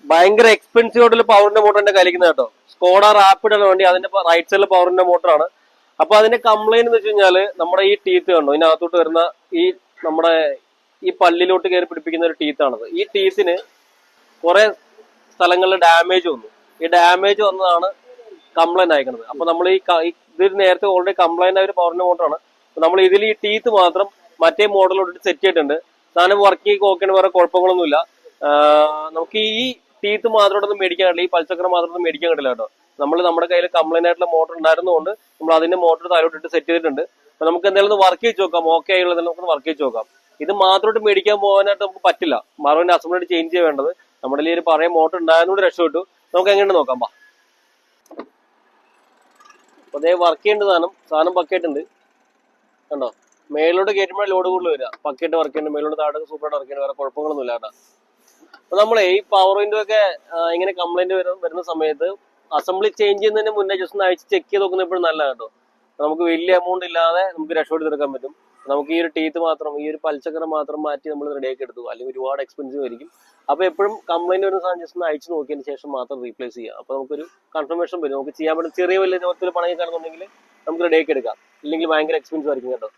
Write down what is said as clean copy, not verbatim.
ഭയങ്കര എക്സ്പെൻസീവ് ആയിട്ടുള്ള പവറിന്റെ മോട്ടറിന്റെ കലിക്കുന്നത് കേട്ടോ. സ്കോഡ റാപ്പിഡാണ് വേണ്ടി അതിന്റെ റൈറ്റ് സൈഡിലെ പവറിന്റെ മോട്ടറാണ്. അപ്പൊ അതിന്റെ കംപ്ലൈന്റ് എന്ന് വെച്ച് കഴിഞ്ഞാല് നമ്മുടെ ഈ ടീത്ത് കണ്ടോ, ഇതിനകത്തോട്ട് വരുന്ന ഈ നമ്മുടെ ഈ പല്ലിലോട്ട് കയറി പിടിപ്പിക്കുന്ന ഒരു ടീത്താണത്. ഈ ടീത്തിന് കുറെ സ്ഥലങ്ങളിൽ ഡാമേജ് വന്നു. ഈ ഡാമേജ് വന്നതാണ് കംപ്ലൈന്റ് അയക്കുന്നത്. അപ്പൊ നമ്മൾ ഇത് നേരത്തെ ഓൾറെഡി കംപ്ലൈന്റ് ആയ ഒരു പവറിന്റെ മോട്ടറാണ്. നമ്മൾ ഇതിൽ ഈ ടീത്ത് മാത്രം മറ്റേ മോഡലോട്ട് സെറ്റ് ചെയ്തിട്ടുണ്ട്. സാധനം വർക്കിംഗ് ഓക്കെയാണ്, വേറെ കുഴപ്പങ്ങളൊന്നുമില്ല. നമുക്ക് ഈ ടീത്ത് മാത്രമായിട്ടൊന്നും മേടിക്കാൻ കഴിയില്ല, ഈ പൽച്ചക്രം മാത്രമൊന്നും മേടിക്കാൻ കഴിയില്ല കേട്ടോ. നമ്മൾ നമ്മുടെ കയ്യിൽ കംപ്ലൈന്റ് ആയിട്ടുള്ള മോട്ടർ ഉണ്ടായിരുന്നതുകൊണ്ട് നമ്മൾ അതിന്റെ മോട്ടർ താഴോട്ടിട്ട് സെറ്റ് ചെയ്തിട്ടുണ്ട്. അപ്പൊ നമുക്ക് എന്തെങ്കിലും വർക്ക് ചെയ്ത് നോക്കാം, ഓക്കെ ആയുള്ളത് നമുക്ക് വർക്ക് ചെയ്ത് നോക്കാം. ഇത് മാത്രമായിട്ട് മേടിക്കാൻ പോകാനായിട്ട് നമുക്ക് പറ്റില്ല. മറുപടി അസംബ്ലി ചേഞ്ച് ചെയ്യേണ്ടത്. നമ്മുടെ ഒരു പഴയ മോട്ടർ ഉണ്ടായതുകൊണ്ട് രക്ഷപ്പെട്ടു. നമുക്ക് എങ്ങനെ നോക്കാം. അപ്പൊ അതേ വർക്ക് ചെയ്യേണ്ട സാധനം പക്കയായിട്ടുണ്ട് കണ്ടോ. മേലോട്ട് കയറ്റുമ്പോൾ ലോഡ് കൂടുതൽ വരിക, പക്കയായിട്ട് വർക്ക് ചെയ്യുന്നുണ്ട്. മേലോട്ട് താഴെ സൂപ്പറായിട്ട് വർക്ക് ചെയ്യുന്നത്, വേറെ കുഴപ്പങ്ങളൊന്നും ഇല്ല കേട്ടോ. അപ്പൊ നമ്മളെ ഈ പവർ വിൻഡോ ഒക്കെ ഇങ്ങനെ കംപ്ലൈന്റ് വരുന്ന സമയത്ത് അസംബ്ലി ചേഞ്ച് ചെയ്യുന്നതിന് മുന്നേ ജസ്റ്റ് ഒന്ന് അയച്ച് ചെക്ക് ചെയ്ത് നോക്കുന്നത് എപ്പോഴും നല്ലതാണ് കേട്ടോ. നമുക്ക് വലിയ എമൗണ്ട് ഇല്ലാതെ നമുക്ക് രക്ഷപ്പെടുത്തെടുക്കാൻ പറ്റും. നമുക്ക് ഈ ഒരു ടീത്ത് മാത്രം, ഈ ഒരു പൽച്ചക്രം മാത്രം മാറ്റി നമ്മൾ റെഡിയാക്കി എടുത്തു, അല്ലെങ്കിൽ ഒരുപാട് എക്സ്പെൻസീവ് ആയിരിക്കും. അപ്പൊ എപ്പോഴും കംപ്ലൈന്റ് വരുന്ന സാധനം ജസ്റ്റ് ഒന്ന് അയച്ചു നോക്കിയതിന് ശേഷം മാത്രം റീപ്ലേസ് ചെയ്യാം. അപ്പൊ നമുക്കൊരു കൺഫർമേഷൻ വരും. നമുക്ക് ചെയ്യാൻ പറ്റുന്ന ചെറിയ വലിയ പണി കാണുന്നുണ്ടെങ്കിൽ നമുക്ക് റെഡിയാക്കി എടുക്കാം. ഇല്ലെങ്കിൽ ഭയങ്കര എക്സ്പെൻസീവ് ആയിരിക്കും കേട്ടോ.